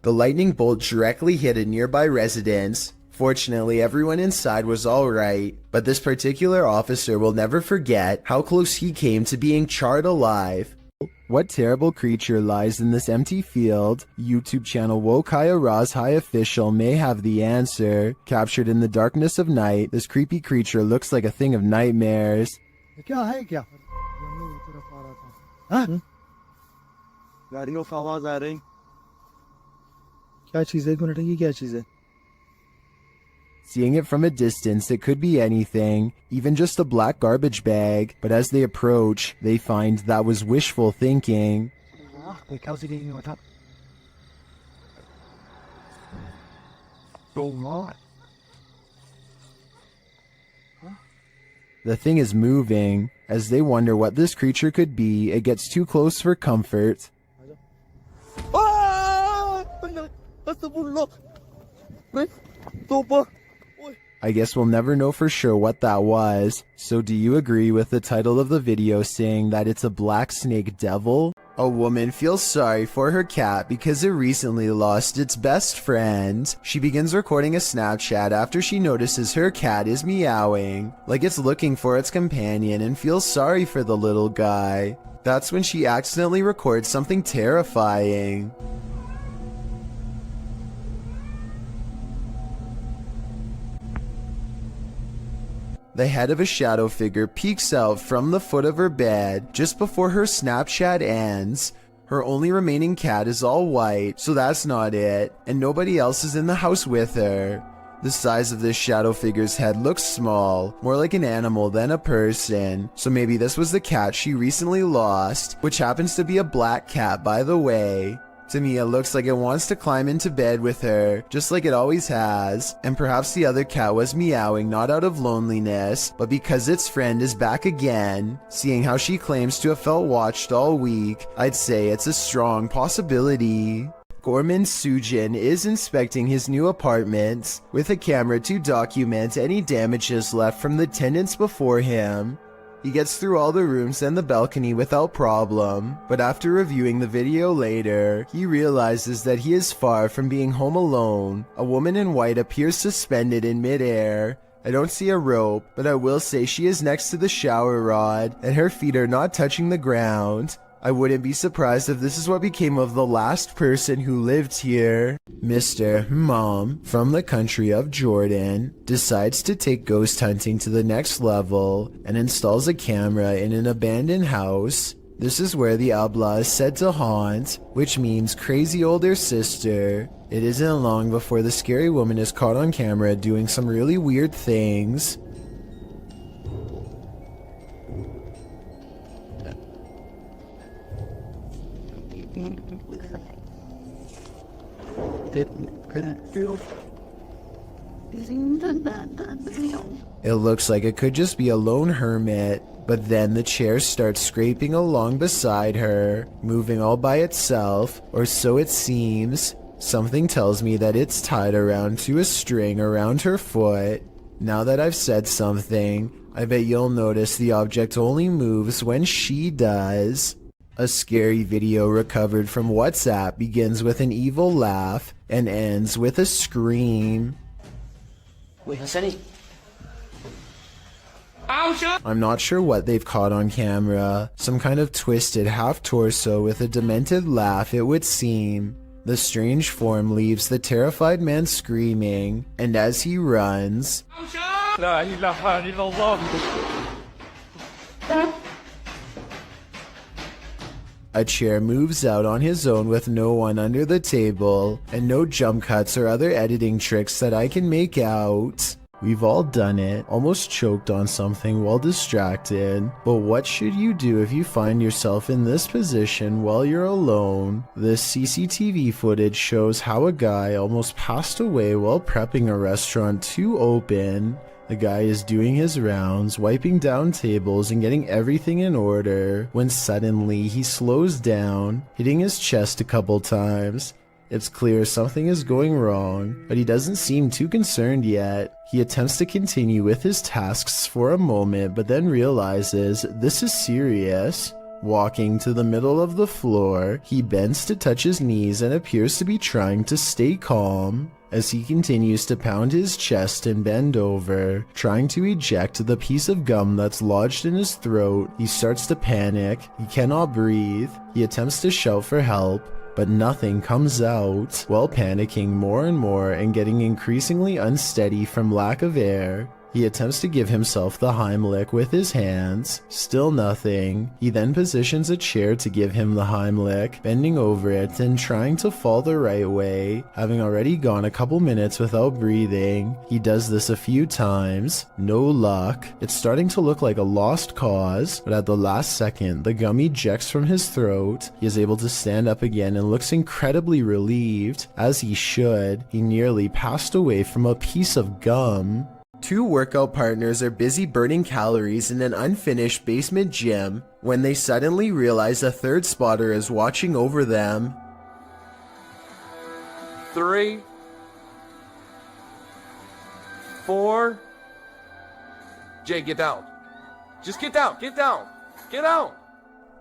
The lightning bolt directly hit a nearby residence. Fortunately, everyone inside was alright, but this particular officer will never forget how close he came to being charred alive. What terrible creature lies in this empty field? YouTube channel Wokaya Raz High Official may have the answer. Captured in the darkness of night, this creepy creature looks like a thing of nightmares. Seeing it from a distance, it could be anything, even just a black garbage bag, but as they approach, they find that was wishful thinking. The thing is moving. As they wonder what this creature could be, it gets too close for comfort. I guess we'll never know for sure what that was. So do you agree with the title of the video saying that it's a black snake devil? A woman feels sorry for her cat because it recently lost its best friend. She begins recording a Snapchat after she notices her cat is meowing, like it's looking for its companion, and feels sorry for the little guy. That's when she accidentally records something terrifying. The head of a shadow figure peeks out from the foot of her bed just before her Snapchat ends. Her only remaining cat is all white, so that's not it, and nobody else is in the house with her. The size of this shadow figure's head looks small, more like an animal than a person, so maybe this was the cat she recently lost, which happens to be a black cat by the way. To me, it looks like it wants to climb into bed with her, just like it always has. And perhaps the other cat was meowing not out of loneliness, but because its friend is back again. Seeing how she claims to have felt watched all week, I'd say it's a strong possibility. Gorman Sujin is inspecting his new apartment with a camera to document any damages left from the tenants before him. He gets through all the rooms and the balcony without problem, but after reviewing the video later, he realizes that he is far from being home alone. A woman in white appears suspended in midair. I don't see a rope, but I will say she is next to the shower rod, and her feet are not touching the ground. I wouldn't be surprised if this is what became of the last person who lived here. Mr. Mom, from the country of Jordan, decides to take ghost hunting to the next level and installs a camera in an abandoned house. This is where the Abla is said to haunt, which means crazy older sister. It isn't long before the scary woman is caught on camera doing some really weird things. It looks like it could just be a lone hermit, but then the chair starts scraping along beside her, moving all by itself, or so it seems. Something tells me that it's tied around to a string around her foot. Now that I've said something, I bet you'll notice the object only moves when she does. A scary video recovered from WhatsApp begins with an evil laugh and ends with a scream. I'm not sure what they've caught on camera. Some kind of twisted half-torso with a demented laugh, it would seem. The strange form leaves the terrified man screaming, and as he runs, a chair moves out on his own with no one under the table, and no jump cuts or other editing tricks that I can make out. We've all done it, almost choked on something while distracted. But what should you do if you find yourself in this position while you're alone? This CCTV footage shows how a guy almost passed away while prepping a restaurant to open. The guy is doing his rounds, wiping down tables and getting everything in order, when suddenly he slows down, hitting his chest a couple times. It's clear something is going wrong, but he doesn't seem too concerned yet. He attempts to continue with his tasks for a moment, but then realizes this is serious. Walking to the middle of the floor, he bends to touch his knees and appears to be trying to stay calm. As he continues to pound his chest and bend over, trying to eject the piece of gum that's lodged in his throat, he starts to panic. He cannot breathe. He attempts to shout for help, but nothing comes out. While panicking more and more and getting increasingly unsteady from lack of air, he attempts to give himself the Heimlich with his hands. Still nothing. He then positions a chair to give him the Heimlich, bending over it and trying to fall the right way. Having already gone a couple minutes without breathing, he does this a few times. No luck. It's starting to look like a lost cause, but at the last second, the gum ejects from his throat. He is able to stand up again and looks incredibly relieved, as he should. He nearly passed away from a piece of gum. Two workout partners are busy burning calories in an unfinished basement gym when they suddenly realize a third spotter is watching over them. 3, 4. Jay, get down. Just get down, get down, get out.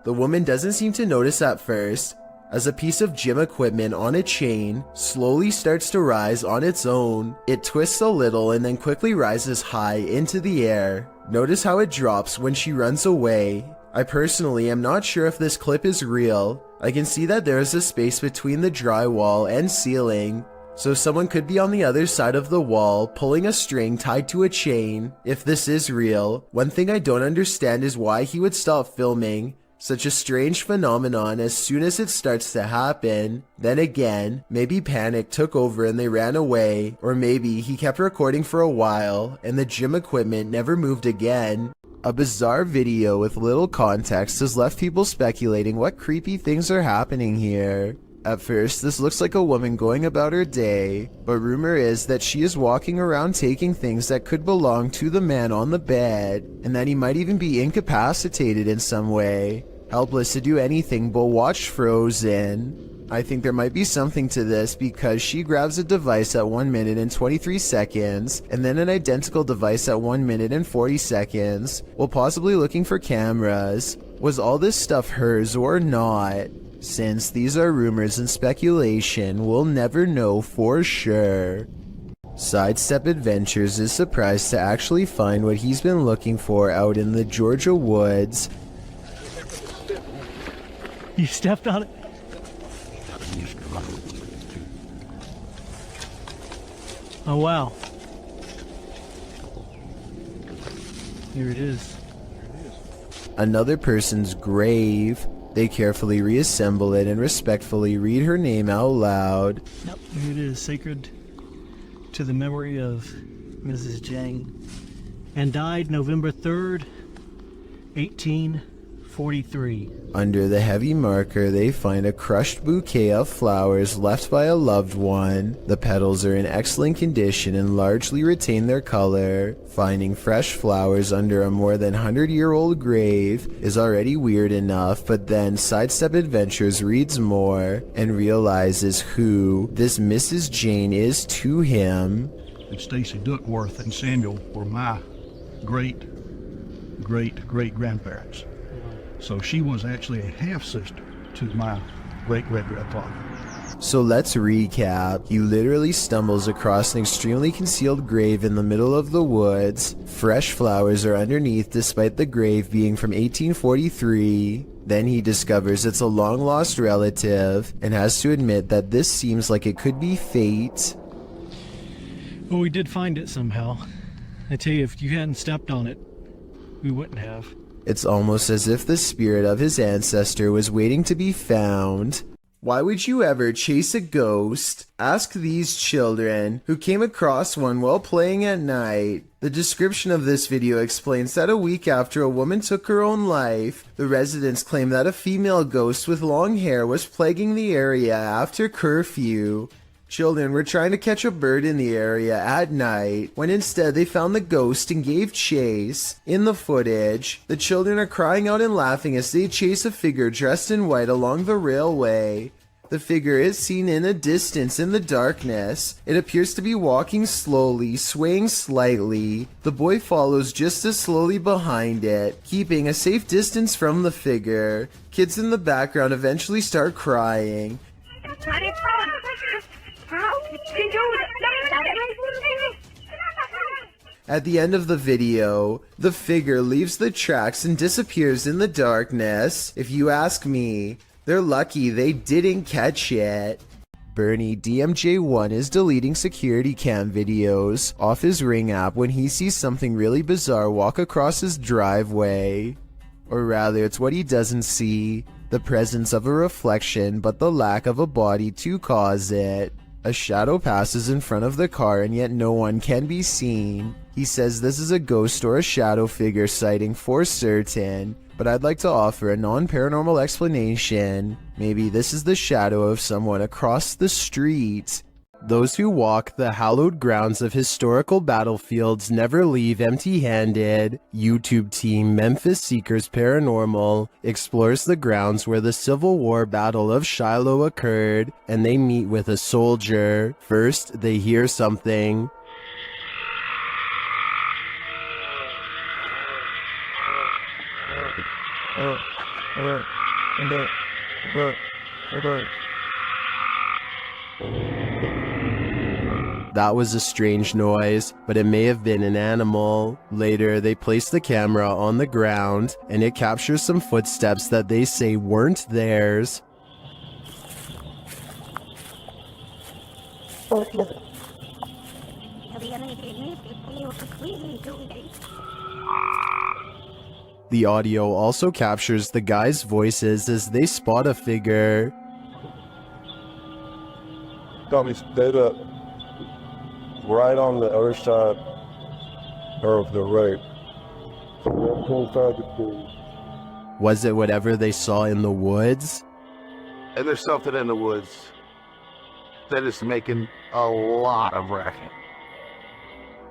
The woman doesn't seem to notice at first, as a piece of gym equipment on a chain slowly starts to rise on its own. It twists a little and then quickly rises high into the air. Notice how it drops when she runs away. I personally am not sure if this clip is real. I can see that there is a space between the drywall and ceiling, so someone could be on the other side of the wall pulling a string tied to a chain. If this is real, one thing I don't understand is why he would stop filming such a strange phenomenon as soon as it starts to happen. Then again, maybe panic took over and they ran away, or maybe he kept recording for a while and the gym equipment never moved again. A bizarre video with little context has left people speculating what creepy things are happening here. At first, this looks like a woman going about her day, but rumor is that she is walking around taking things that could belong to the man on the bed, and that he might even be incapacitated in some way, helpless to do anything but watch Frozen. I think there might be something to this because she grabs a device at 1 minute and 23 seconds, and then an identical device at 1 minute and 40 seconds, while possibly looking for cameras. Was all this stuff hers or not? Since these are rumors and speculation, we'll never know for sure. Sidestep Adventures is surprised to actually find what he's been looking for out in the Georgia woods. You stepped on it? Oh wow. Here it is. Another person's grave. They carefully reassemble it and respectfully read her name out loud. Yep, here it is, sacred to the memory of Mrs. Jane, and died November 3rd, 1843. Under the heavy marker, they find a crushed bouquet of flowers left by a loved one. The petals are in excellent condition and largely retain their color. Finding fresh flowers under a more than 100-year-old grave is already weird enough, but then Sidestep Adventures reads more and realizes who this Mrs. Jane is to him. And Stacy Duckworth and Samuel were my great-great-great-grandparents. So she was actually a half-sister to my great-great-grandfather. So let's recap. He literally stumbles across an extremely concealed grave in the middle of the woods. Fresh flowers are underneath despite the grave being from 1843. Then he discovers it's a long-lost relative and has to admit that this seems like it could be fate. Well, we did find it somehow. I tell you, if you hadn't stepped on it, we wouldn't have. It's almost as if the spirit of his ancestor was waiting to be found. Why would you ever chase a ghost? Ask these children, who came across one while playing at night. The description of this video explains that a week after a woman took her own life, the residents claimed that a female ghost with long hair was plaguing the area after curfew. Children were trying to catch a bird in the area at night, when instead they found the ghost and gave chase. In the footage, the children are crying out and laughing as they chase a figure dressed in white along the railway. The figure is seen in a distance in the darkness. It appears to be walking slowly, swaying slightly. The boy follows just as slowly behind it, keeping a safe distance from the figure. Kids in the background eventually start crying. At the end of the video, the figure leaves the tracks and disappears in the darkness. If you ask me, they're lucky they didn't catch it. Bernie DMJ1 is deleting security cam videos off his Ring app when he sees something really bizarre walk across his driveway. Or rather, it's what he doesn't see. The presence of a reflection, but the lack of a body to cause it. A shadow passes in front of the car and yet no one can be seen. He says this is a ghost or a shadow figure sighting for certain, but I'd like to offer a non-paranormal explanation. Maybe this is the shadow of someone across the street. Those who walk the hallowed grounds of historical battlefields never leave empty-handed. YouTube team Memphis Seekers Paranormal explores the grounds where the Civil War Battle of Shiloh occurred, and they meet with a soldier. First, they hear something. That was a strange noise, but it may have been an animal. Later, they place the camera on the ground, and it captures some footsteps that they say weren't theirs. The audio also captures the guys' voices as they spot a figure. Got me dead up. Right on the other side of the road. Was it whatever they saw in the woods? And there's something in the woods that is making a lot of racket.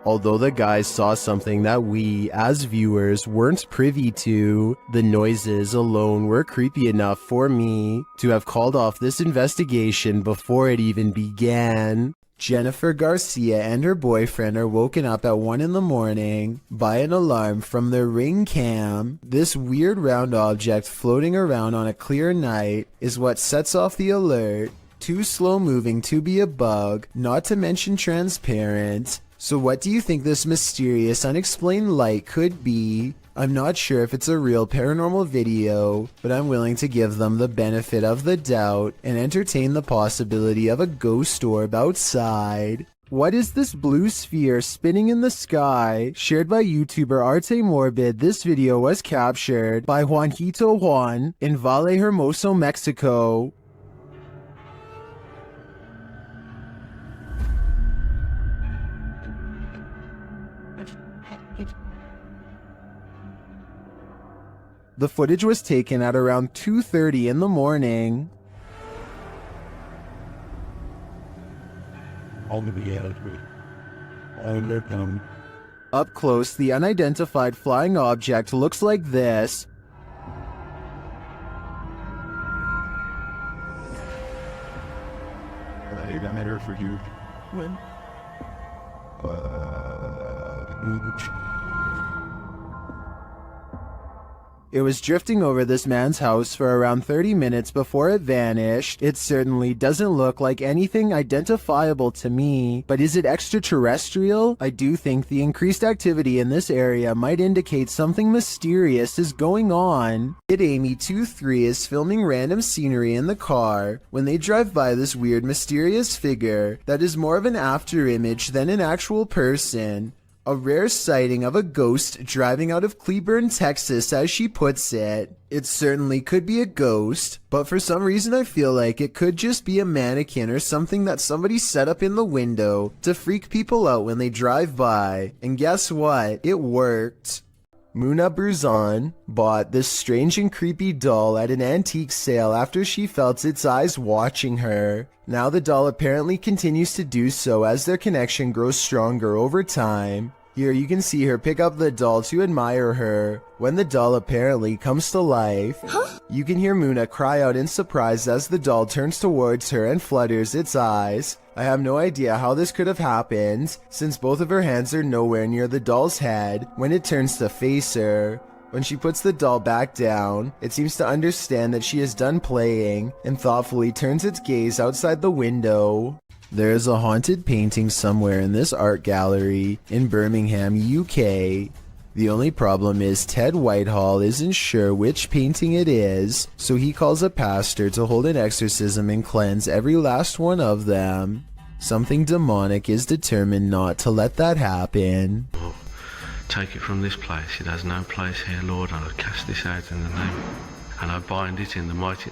Although the guys saw something that we, as viewers, weren't privy to, the noises alone were creepy enough for me to have called off this investigation before it even began. Jennifer Garcia and her boyfriend are woken up at 1 in the morning by an alarm from their Ring cam. This weird round object floating around on a clear night is what sets off the alert. Too slow moving to be a bug, not to mention transparent. So what do you think this mysterious unexplained light could be? I'm not sure if it's a real paranormal video, but I'm willing to give them the benefit of the doubt and entertain the possibility of a ghost orb outside. What is this blue sphere spinning in the sky? Shared by YouTuber Arte Morbid, this video was captured by Juanito Juan in Valle Hermoso, Mexico. The footage was taken at around 2:30 in the morning. Up close, the unidentified flying object looks like this. I got matter for you. When? It was drifting over this man's house for around 30 minutes before it vanished. It certainly doesn't look like anything identifiable to me, but is it extraterrestrial? I do think the increased activity in this area might indicate something mysterious is going on. Kid Amy 23 is filming random scenery in the car when they drive by this weird mysterious figure that is more of an after image than an actual person. A rare sighting of a ghost driving out of Cleburne, Texas, as she puts it. It certainly could be a ghost, but for some reason I feel like it could just be a mannequin or something that somebody set up in the window to freak people out when they drive by. And guess what? It worked. Muna Bruzan bought this strange and creepy doll at an antique sale after she felt its eyes watching her. Now the doll apparently continues to do so as their connection grows stronger over time. Here you can see her pick up the doll to admire her. When the doll apparently comes to life, you can hear Muna cry out in surprise as the doll turns towards her and flutters its eyes. I have no idea how this could have happened, since both of her hands are nowhere near the doll's head when it turns to face her. When she puts the doll back down, it seems to understand that she is done playing and thoughtfully turns its gaze outside the window. There is a haunted painting somewhere in this art gallery in Birmingham, UK. The only problem is Ted Whitehall isn't sure which painting it is, so he calls a pastor to hold an exorcism and cleanse every last one of them. Something demonic is determined not to let that happen. Take it from this place, it has no place here, Lord, and I cast this out in the name, and I bind it in the mighty...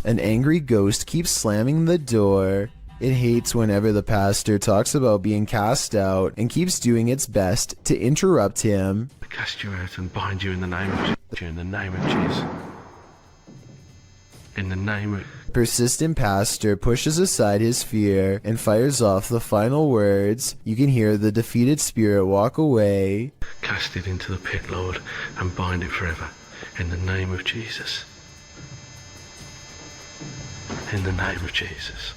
An angry ghost keeps slamming the door. It hates whenever the pastor talks about being cast out and keeps doing its best to interrupt him. I cast you out and bind you in the name of Jesus. In the name of Jesus. In the name of... Persistent pastor pushes aside his fear and fires off the final words. You can hear the defeated spirit walk away. Cast it into the pit, Lord, and bind it forever. In the name of Jesus. In the name of Jesus.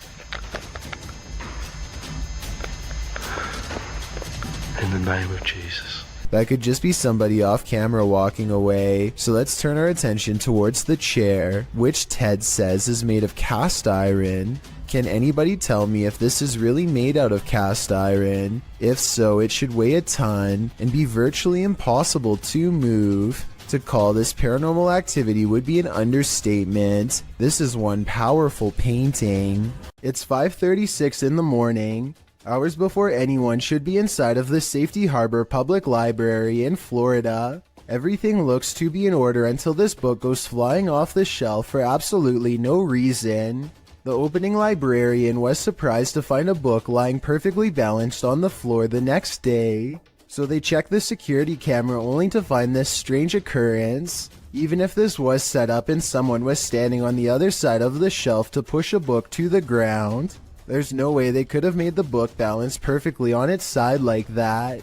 In the name of Jesus. That could just be somebody off camera walking away, so let's turn our attention towards the chair, which Ted says is made of cast iron. Can anybody tell me if this is really made out of cast iron? If so, it should weigh a ton and be virtually impossible to move. To call this paranormal activity would be an understatement. This is one powerful painting. It's 5:36 in the morning. Hours before anyone should be inside of the Safety Harbor Public Library in Florida. Everything looks to be in order until this book goes flying off the shelf for absolutely no reason. The opening librarian was surprised to find a book lying perfectly balanced on the floor the next day. So they check the security camera only to find this strange occurrence. Even if this was set up and someone was standing on the other side of the shelf to push a book to the ground, there's no way they could have made the book balance perfectly on its side like that.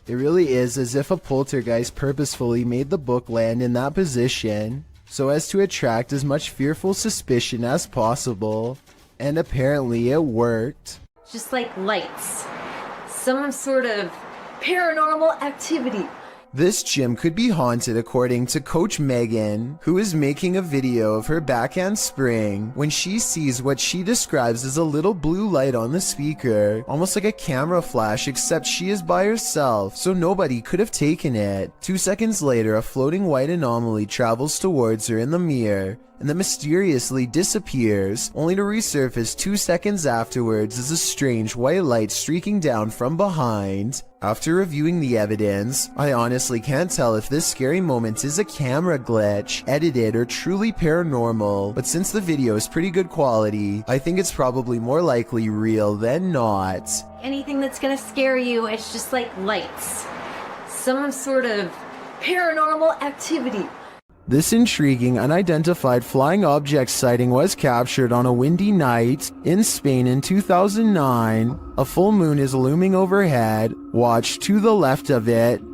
It really is as if a poltergeist purposefully made the book land in that position so as to attract as much fearful suspicion as possible. And apparently it worked. Just like lights. Some sort of paranormal activity. This gym could be haunted according to Coach Megan, who is making a video of her backhand spring when she sees what she describes as a little blue light on the speaker, almost like a camera flash, except she is by herself, so nobody could have taken it. 2 seconds later, a floating white anomaly travels towards her in the mirror, and then mysteriously disappears, only to resurface 2 seconds afterwards as a strange white light streaking down from behind. After reviewing the evidence, I honestly can't tell if this scary moment is a camera glitch, edited, or truly paranormal, but since the video is pretty good quality, I think it's probably more likely real than not. Anything that's gonna scare you, it's just like lights. Some sort of paranormal activity. This intriguing unidentified flying object sighting was captured on a windy night in Spain in 2009. A full moon is looming overhead. Watch to the left of it. You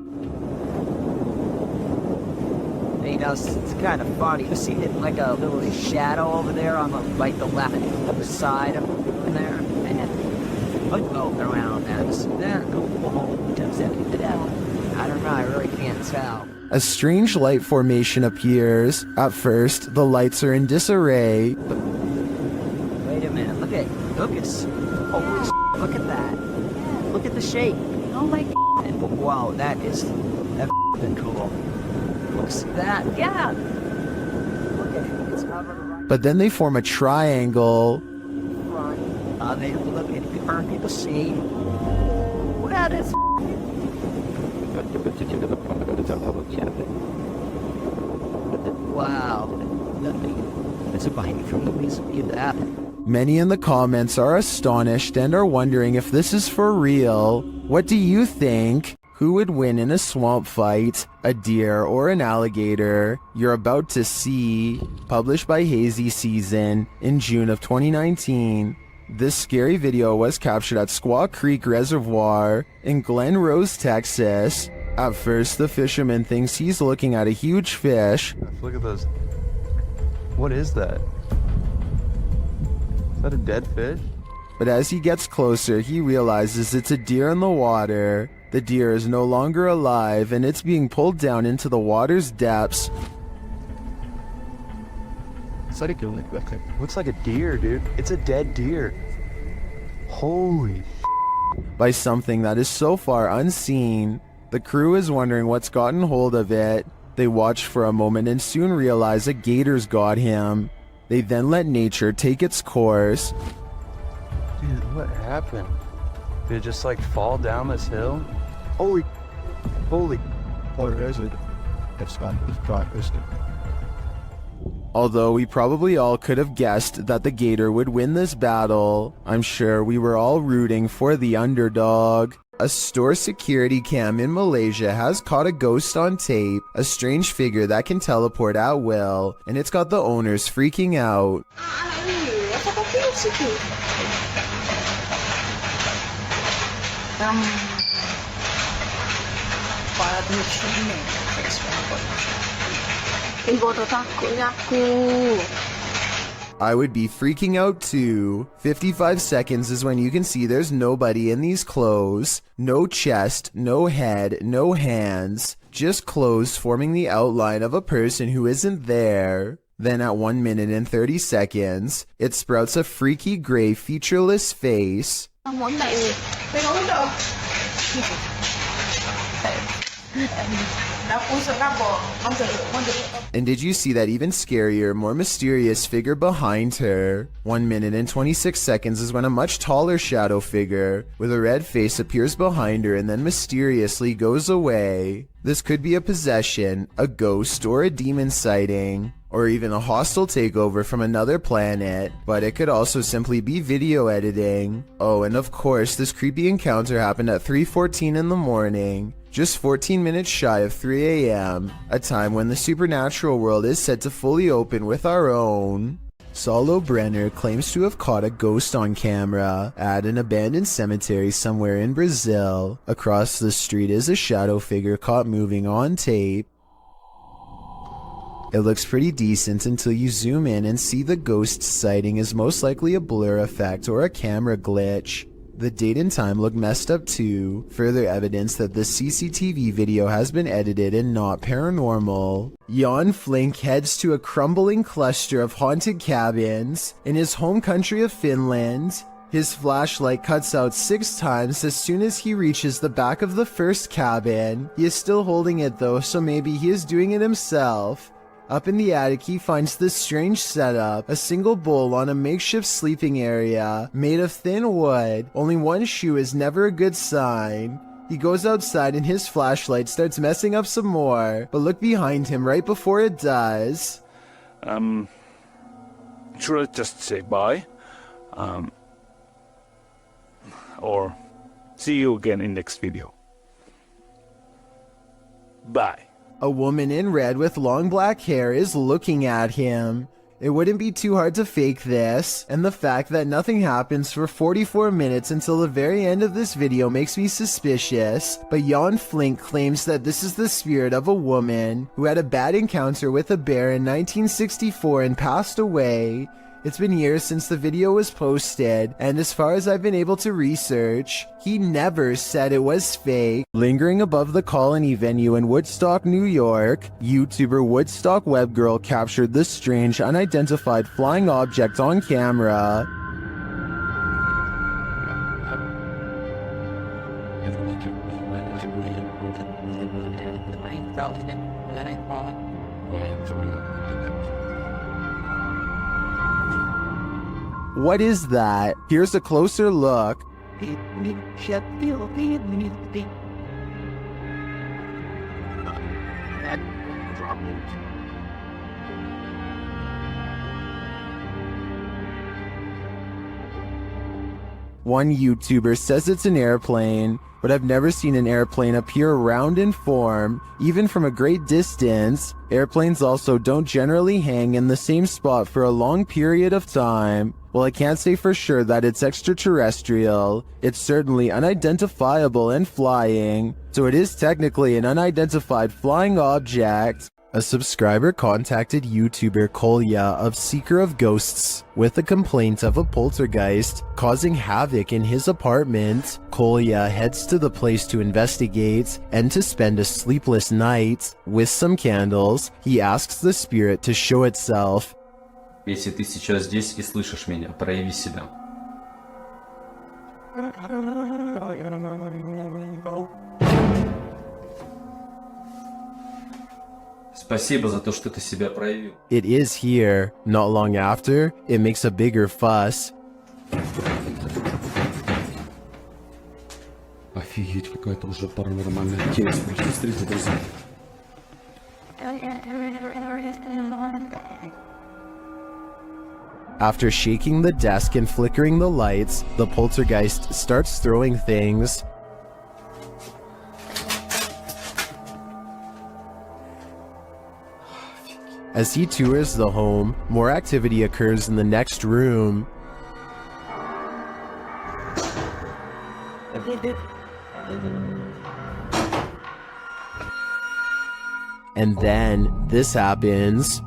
know, it's kind of funny. You see it like a little shadow over there on the left side of there, and floating around that. I don't know. I really can't tell. A strange light formation appears. At first, the lights are in disarray. Wait a minute, look at holy look at that. Look at the shape. Oh my god. Wow, that's cool. Looks at that. Yeah. Look at it. It's covered right. But then they form a triangle. They look at people see. That is wow. It's a behind from the museum that. Many in the comments are astonished and are wondering if this is for real. What do you think? Who would win in a swamp fight? A deer or an alligator? You're about to see. Published by Hazy Season in June of 2019. This scary video was captured at Squaw Creek Reservoir in Glen Rose, Texas. At first, the fisherman thinks he's looking at a huge fish. Look at those. What is that? Is that a dead fish? But as he gets closer, he realizes it's a deer in the water. The deer is no longer alive, and it's being pulled down into the water's depths. Looks like a deer, dude. It's a dead deer. Holy by something that is so far unseen. The crew is wondering what's gotten hold of it. They watch for a moment and soon realize a gator's got him. They then let nature take its course. Dude, what happened? Did it just like fall down this hill? Holy. What is it? It's fun. Although we probably all could have guessed that the gator would win this battle, I'm sure we were all rooting for the underdog. A store security cam in Malaysia has caught a ghost on tape, a strange figure that can teleport at will, and it's got the owners freaking out. I would be freaking out too. 55 seconds is when you can see there's nobody in these clothes. No chest, no head, no hands. Just clothes forming the outline of a person who isn't there. Then at 1 minute and 30 seconds, it sprouts a freaky gray featureless face. And did you see that even scarier, more mysterious figure behind her? 1 minute and 26 seconds is when a much taller shadow figure with a red face appears behind her and then mysteriously goes away. This could be a possession, a ghost, or a demon sighting. or even a hostile takeover from another planet, but it could also simply be video editing. Oh, and of course, this creepy encounter happened at 3:14 in the morning, just 14 minutes shy of 3 a.m., a time when the supernatural world is said to fully open with our own. Saulo Brenner claims to have caught a ghost on camera at an abandoned cemetery somewhere in Brazil. Across the street is a shadow figure caught moving on tape. It looks pretty decent until you zoom in and see the ghost sighting is most likely a blur effect or a camera glitch. The date and time look messed up too, further evidence that the CCTV video has been edited and not paranormal. Jan Flink heads to a crumbling cluster of haunted cabins in his home country of Finland. His flashlight cuts out 6 times as soon as he reaches the back of the first cabin. He is still holding it though, so maybe he is doing it himself. Up in the attic, he finds this strange setup, a single bowl on a makeshift sleeping area made of thin wood. Only one shoe is never a good sign. He goes outside and his flashlight starts messing up some more, but look behind him right before it does. Should I just say bye? Or see you again in next video. Bye. A woman in red with long black hair is looking at him. It wouldn't be too hard to fake this, and the fact that nothing happens for 44 minutes until the very end of this video makes me suspicious, but Jan Flink claims that this is the spirit of a woman who had a bad encounter with a bear in 1964 and passed away. It's been years since the video was posted, and as far as I've been able to research, he never said it was fake. Lingering above the Colony venue in Woodstock, New York, YouTuber Woodstock Webgirl captured this strange unidentified flying object on camera. What is that? Here's a closer look. One YouTuber says it's an airplane, but I've never seen an airplane appear round in form, even from a great distance. Airplanes also don't generally hang in the same spot for a long period of time. Well, I can't say for sure that it's extraterrestrial. It's certainly unidentifiable and flying, so it is technically an unidentified flying object. A subscriber contacted YouTuber Kolya of Seeker of Ghosts with a complaint of a poltergeist causing havoc in his apartment. Kolya heads to the place to investigate, and to spend a sleepless night. With some candles, he asks the spirit to show itself. Если ты сейчас здесь и слышишь меня, прояви себя. Спасибо за то, что ты себя проявил. It is here. Not long after, it makes a bigger fuss. Офигеть, какая-то уже паранормальная тема. Смотрите, друзья. After shaking the desk and flickering the lights, the poltergeist starts throwing things. As he tours the home, more activity occurs in the next room. And then this happens.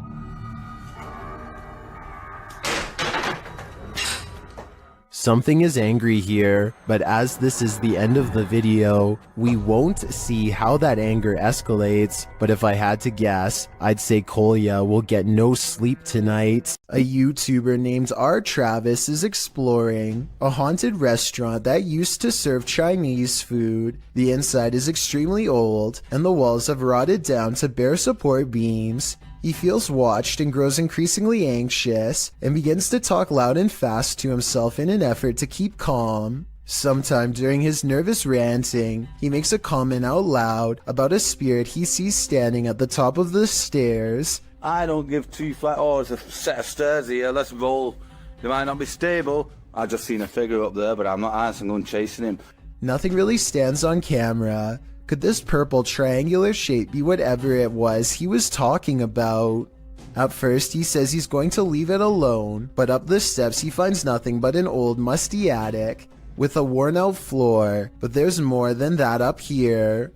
Something is angry here, but as this is the end of the video, we won't see how that anger escalates, but if I had to guess, I'd say Kolya will get no sleep tonight. A YouTuber named R. Travis is exploring a haunted restaurant that used to serve Chinese food. The inside is extremely old, and the walls have rotted down to bare support beams. He feels watched and grows increasingly anxious, and begins to talk loud and fast to himself in an effort to keep calm. Sometime during his nervous ranting, he makes a comment out loud about a spirit he sees standing at the top of the stairs. I don't give two flat. Oh, it's a set of stairs here. Let's roll. They might not be stable. I just seen a figure up there, but I'm not answering. I'm chasing him. Nothing really stands on camera. Could this purple triangular shape be whatever it was he was talking about? At first, he says he's going to leave it alone, but up the steps he finds nothing but an old musty attic with a worn out floor, but there's more than that up here.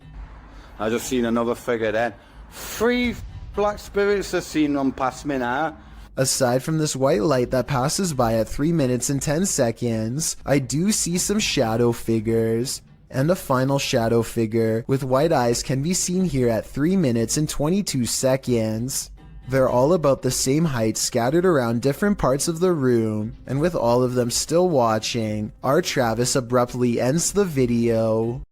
I just seen another figure then. 3 black spirits have seen them past me now. Aside from this white light that passes by at 3 minutes and 10 seconds, I do see some shadow figures. And a final shadow figure with white eyes can be seen here at 3 minutes and 22 seconds. They're all about the same height, scattered around different parts of the room, and with all of them still watching, our Travis abruptly ends the video.